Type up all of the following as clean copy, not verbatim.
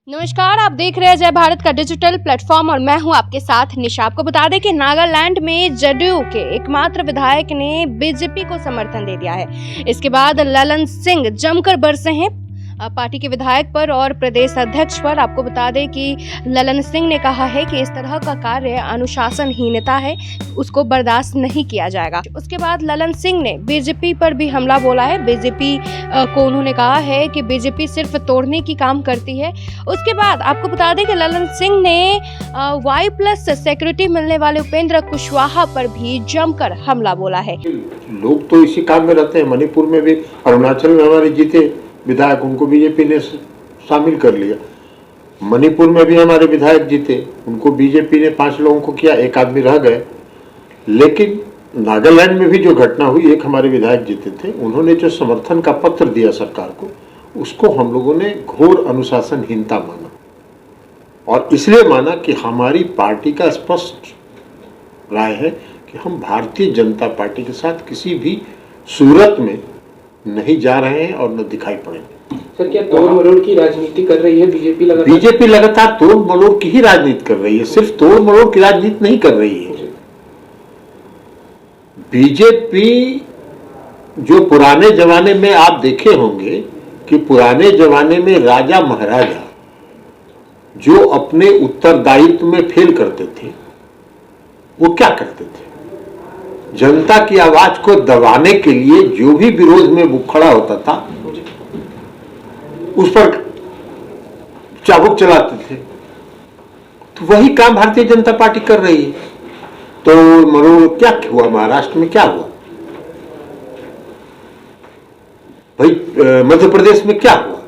नमस्कार, आप देख रहे हैं जय भारत का डिजिटल प्लेटफॉर्म और मैं हूं आपके साथ निशा। आपको बता दें कि नागालैंड में जदयू के एकमात्र विधायक ने बीजेपी को समर्थन दे दिया है। इसके बाद ललन सिंह जमकर बरसे हैं पार्टी के विधायक पर और प्रदेश अध्यक्ष पर। आपको बता दें कि ललन सिंह ने कहा है कि इस तरह का कार्य अनुशासनहीनता है, उसको बर्दाश्त नहीं किया जाएगा। उसके बाद ललन सिंह ने बीजेपी पर भी हमला बोला है। बीजेपी को उन्होंने कहा है कि बीजेपी सिर्फ तोड़ने की काम करती है। उसके बाद आपको बता दें कि ललन सिंह ने Y+ सिक्योरिटी मिलने वाले उपेंद्र कुशवाहा पर भी जमकर हमला बोला है। लोग तो इसी काम में रहते हैं। मणिपुर में भी, अरुणाचल में हमारे जीते विधायक, उनको बीजेपी ने शामिल कर लिया। मणिपुर में भी हमारे विधायक जीते, उनको बीजेपी ने 5 लोगों को किया, 1 आदमी रह गए। लेकिन नागालैंड में भी जो घटना हुई, एक हमारे विधायक जीते थे, उन्होंने जो समर्थन का पत्र दिया सरकार को, उसको हम लोगों ने घोर अनुशासनहीनता माना। और इसलिए माना कि हमारी पार्टी का स्पष्ट राय है कि हम भारतीय जनता पार्टी के साथ किसी भी सूरत में नहीं जा रहे हैं और न दिखाई पड़ेंगे। सर, क्या तोड़ मरोड़ की राजनीति कर रही है बीजेपी? बीजेपी लगातार तोड़ मरोड़ की ही राजनीति कर रही है, सिर्फ तोड़ मरोड़ की राजनीति नहीं कर रही है। बीजेपी जो पुराने जमाने में आप देखे होंगे कि पुराने जमाने में राजा महाराजा जो अपने उत्तरदायित्व में फेल करते थे, वो क्या करते थे? जनता की आवाज को दबाने के लिए जो भी विरोध में वो खड़ा होता था, उस पर चाबुक चलाते थे। तो वही काम भारतीय जनता पार्टी कर रही है। तो मरोड़ क्या हुआ? महाराष्ट्र में क्या हुआ भाई? मध्य प्रदेश में क्या हुआ?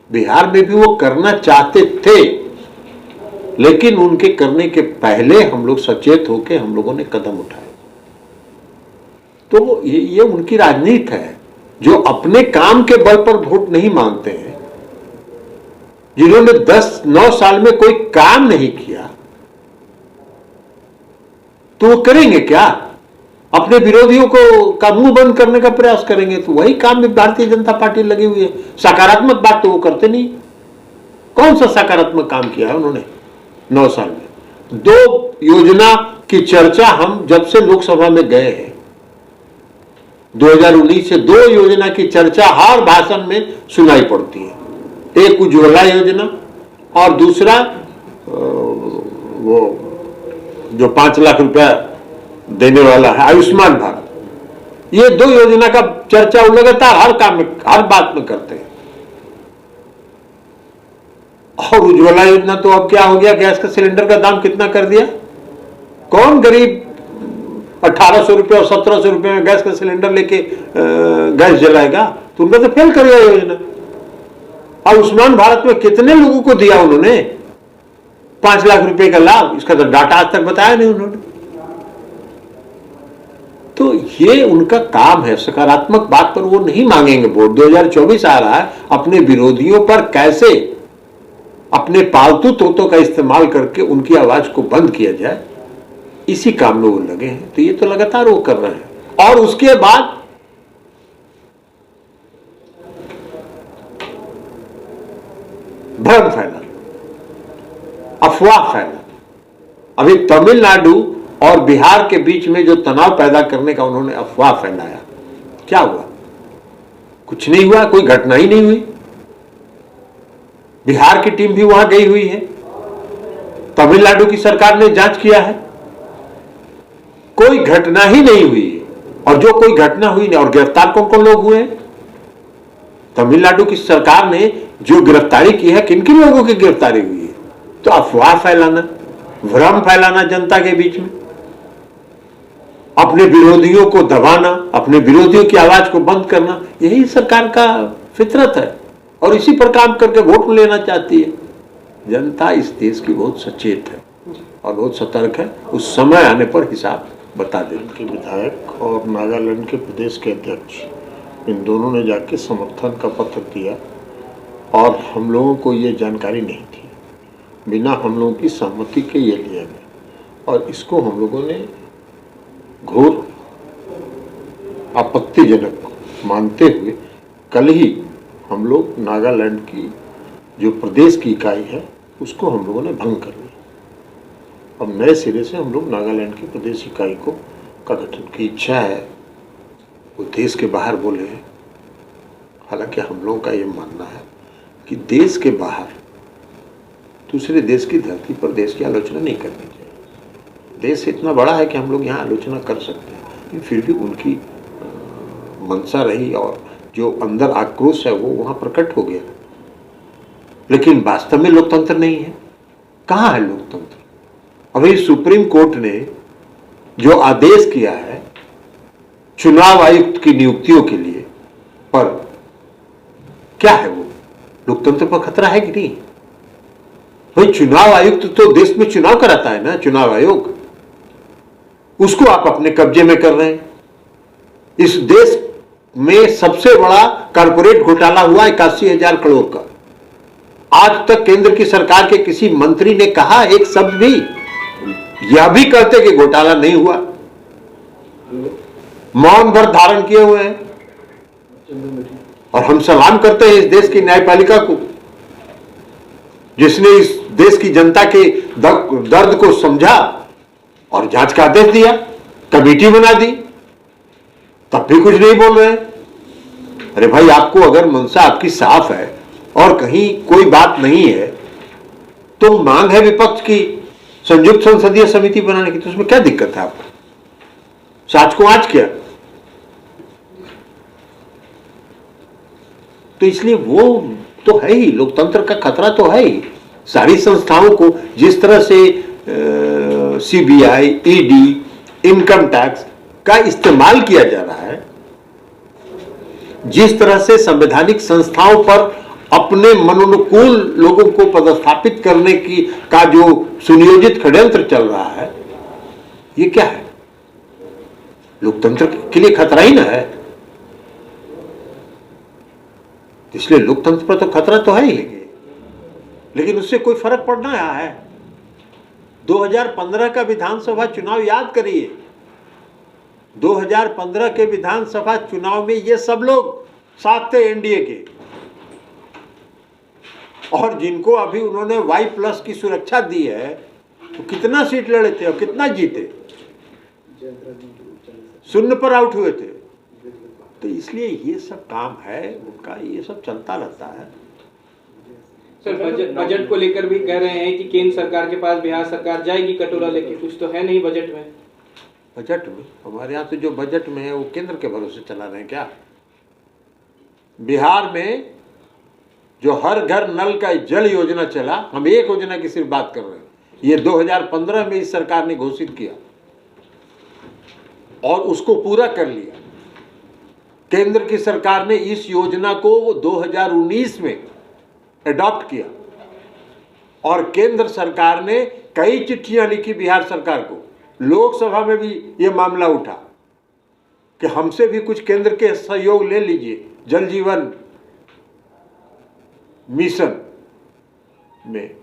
बिहार में भी वो करना चाहते थे, लेकिन उनके करने के पहले हम लोग सचेत होकर हम लोगों ने कदम उठाए। तो ये उनकी राजनीति है, जो अपने काम के बल पर वोट नहीं मांगते हैं, जिन्होंने 9 साल में कोई काम नहीं किया, तो वो करेंगे क्या? अपने विरोधियों को का मुंह बंद करने का प्रयास करेंगे। तो वही काम में भारतीय जनता पार्टी लगी हुई है। सकारात्मक बात तो वो करते नहीं। कौन सा सकारात्मक काम किया है उन्होंने 9 साल में? 2 योजना की चर्चा हम जब से लोकसभा में गए हैं, 2019 से 2 योजना की चर्चा हर भाषण में सुनाई पड़ती है। एक उज्ज्वला योजना और दूसरा वो जो 5 लाख रुपया देने वाला है आयुष्मान भारत। ये 2 योजना का चर्चा वो लगातार हर काम में, हर बात में करते हैं। और उज्ज्वला योजना तो अब क्या हो गया? गैस का सिलेंडर का दाम कितना कर दिया? कौन गरीब 1800 रुपये और 1700 रुपये में गैस का सिलेंडर लेके गैस जलाएगा? तो उनका तो फेल कर गया योजना। आयुष्मान भारत में कितने लोगों को दिया उन्होंने 5 लाख रुपए का लाभ? इसका तो डाटा आज तक बताया नहीं उन्होंने। तो ये उनका काम है। सकारात्मक बात पर वो नहीं मांगेंगे वोट। 2024 आ रहा है, अपने विरोधियों पर कैसे अपने पालतू तोतों का इस्तेमाल करके उनकी आवाज को बंद किया जाए, इसी काम में वो लगे हैं। तो ये तो लगातार वो कर रहे हैं। और उसके बाद भ्रम फैला, अफवाह फैला। अभी तमिलनाडु और बिहार के बीच में जो तनाव पैदा करने का उन्होंने अफवाह फैलाया, क्या हुआ? कुछ नहीं हुआ, कोई घटना ही नहीं हुई। बिहार की टीम भी वहां गई हुई है, तमिलनाडु की सरकार ने जांच किया है, कोई घटना ही नहीं हुई। और जो कोई घटना हुई नहीं, और गिरफ्तार कौन कौन लोग हुए हैं? तमिलनाडु की सरकार ने जो गिरफ्तारी की है, किन किन लोगों की गिरफ्तारी हुई है? तो अफवाह फैलाना, भ्रम फैलाना जनता के बीच में, अपने विरोधियों को दबाना, अपने विरोधियों की आवाज को बंद करना, यही सरकार का फितरत है। और इसी पर काम करके वोट लेना चाहती है। जनता इस देश की बहुत सचेत है और बहुत सतर्क है। उस समय आने पर हिसाब बता देंगे। के विधायक और नागालैंड के प्रदेश के अध्यक्ष, इन दोनों ने जाके समर्थन का पत्र दिया और हम लोगों को ये जानकारी नहीं थी। बिना हम लोगों की सहमति के ये लिया गया और इसको हम लोगों ने घोर आपत्तिजनक मानते हुए कल ही हम लोग नागालैंड की जो प्रदेश की इकाई है उसको हम लोगों ने भंग कर लिया। अब नए सिरे से हम लोग नागालैंड की प्रदेश इकाई का गठन की इच्छा है, वो देश के बाहर बोले हैं। हालांकि हम लोगों का ये मानना है कि देश के बाहर दूसरे देश की धरती पर देश की आलोचना नहीं करनी चाहिए। देश इतना बड़ा है कि हम लोग यहाँ आलोचना कर सकते हैं, फिर भी उनकी मंशा रही और जो अंदर आक्रोश है वो वहाँ प्रकट हो गया। लेकिन वास्तव में लोकतंत्र नहीं है। कहाँ है लोकतंत्र? अभी सुप्रीम कोर्ट ने जो आदेश किया है चुनाव आयुक्त की नियुक्तियों के लिए, पर क्या है वो लोकतंत्र पर खतरा है कि नहीं? भाई चुनाव आयुक्त तो देश में चुनाव कराता है ना, चुनाव आयोग, उसको आप अपने कब्जे में कर रहे हैं। इस देश में सबसे बड़ा कॉर्पोरेट घोटाला हुआ 81,000 करोड़ का। आज तक केंद्र की सरकार के किसी मंत्री ने कहा एक शब्द भी, यह भी कहते कि घोटाला नहीं हुआ, मौन भर धारण किए हुए हैं। और हम सलाम करते हैं इस देश की न्यायपालिका को, जिसने इस देश की जनता के दर्द को समझा और जांच का आदेश दिया, कमेटी बना दी, तब भी कुछ नहीं बोल रहे हैं। अरे भाई, आपको अगर मंशा आपकी साफ है और कहीं कोई बात नहीं है तो मांग है विपक्ष की संयुक्त संसदीय समिति बनाने की, तो उसमें क्या दिक्कत है आपको? साच को आज किया। तो इसलिए वो तो है ही, लोकतंत्र का खतरा तो है ही। सारी संस्थाओं को जिस तरह से सीबीआई, ईडी, इनकम टैक्स का इस्तेमाल किया जा रहा है, जिस तरह से संवैधानिक संस्थाओं पर अपने मनोनुकूल लोगों को पदस्थापित करने की का जो सुनियोजित षड्यंत्र चल रहा है, ये क्या है? लोकतंत्र के लिए खतरा ही ना है। इसलिए लोकतंत्र पर तो खतरा तो है ही, लेकिन उससे कोई फर्क पड़ ना रहा है। 2015 का विधानसभा चुनाव याद करिए। 2015 के विधानसभा चुनाव में ये सब लोग साथ थे एनडीए के, और जिनको अभी उन्होंने Y+ की सुरक्षा दी है, तो कितना सीट लड़े थे और कितना जीते? 0 पर आउट हुए थे। तो इसलिए ये सब काम है उनका, ये सब चलता रहता है। सर, बजट को लेकर भी कह रहे हैं कि केंद्र सरकार के पास बिहार सरकार जाएगी कटोरा लेके, कुछ तो है नहीं बजट में। बजट में हमारे यहाँ तो जो बजट में है वो केंद्र के भरोसे चला रहे हैं क्या? बिहार में जो हर घर नल का जल योजना चला, हम एक योजना की सिर्फ बात कर रहे हैं, ये 2015 में इस सरकार ने घोषित किया और उसको पूरा कर लिया। केंद्र की सरकार ने इस योजना को 2019 में एडॉप्ट किया और केंद्र सरकार ने कई चिट्ठियां लिखी बिहार सरकार को। लोकसभा में भी यह मामला उठा कि हमसे भी कुछ केंद्र के सहयोग ले लीजिए जल जीवन मिशन में,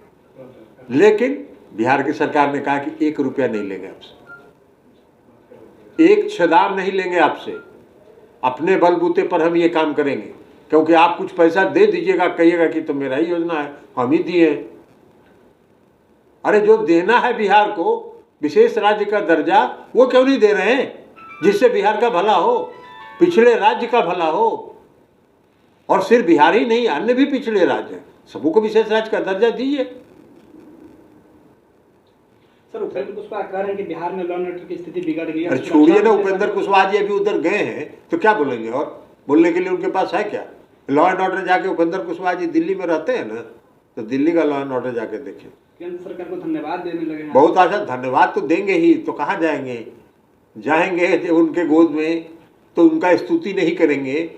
लेकिन बिहार की सरकार ने कहा कि 1 रुपया नहीं लेंगे आपसे, 1 छदाम नहीं लेंगे आपसे, अपने बलबूते पर हम ये काम करेंगे, क्योंकि आप कुछ पैसा दे दीजिएगा, कहिएगा कि तो मेरा ही योजना है, हम ही दिए। अरे जो देना है बिहार को विशेष राज्य का दर्जा, वो क्यों नहीं दे रहे हैं? जिससे बिहार का भला हो, पिछड़े राज्य का भला हो। और सिर्फ बिहार ही नहीं, अन्य भी पिछड़े राज्य हैं, सबको विशेष राज्य का दर्जा दीजिए। सर, उपेंद्र कुशवाहा कह रहे हैं कि बिहार में लॉ एंड ऑर्डर की स्थिति बिगड़ गई है। अरे छोड़िए ना, उपेंद्र कुशवाहा जी अभी उधर गए हैं तो क्या बोलेंगे? और बोलने के लिए उनके पास है क्या? लॉ एंड ऑर्डर जाके उपेंद्र कुशवाहा जी दिल्ली में रहते हैं ना, तो दिल्ली का लॉ एंड ऑर्डर जाके देखें। केंद्र सरकार को धन्यवाद देने लगे हैं। बहुत अच्छा, धन्यवाद तो देंगे ही, तो कहाँ जाएंगे? जाएंगे उनके गोद में तो उनका स्तुति नहीं करेंगे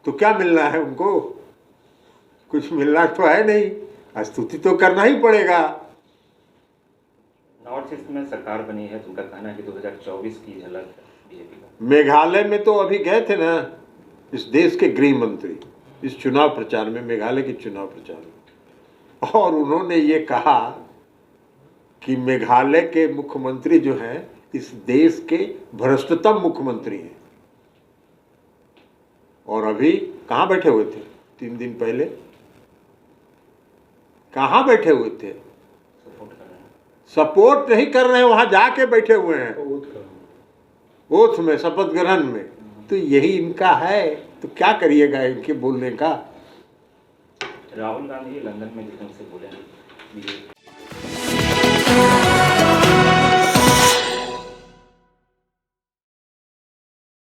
तो क्या मिलना है उनको? कुछ मिलना तो है नहीं, स्तुति तो करना ही पड़ेगा। नॉर्थ ईस्ट में सरकार बनी है, तो उनका कहना है कि 2024 की झलक है बीजेपी का। मेघालय में तो अभी गए थे ना इस देश के गृह मंत्री इस चुनाव प्रचार में, मेघालय के चुनाव प्रचार में, और उन्होंने ये कहा कि मेघालय के मुख्यमंत्री जो हैं इस देश के भ्रष्टतम मुख्यमंत्री हैं। और अभी कहाँ बैठे हुए थे 3 दिन पहले? कहाँ बैठे हुए थे? सपोर्ट कर रहे हैं। सपोर्ट नहीं कर रहे हैं, वहां जाके बैठे हुए हैं ओथ में, शपथ ग्रहण में। तो यही इनका है, तो क्या करिएगा इनके बोलने का। राहुल गांधी लंदन में जिस ढंग से बोले बीजेपी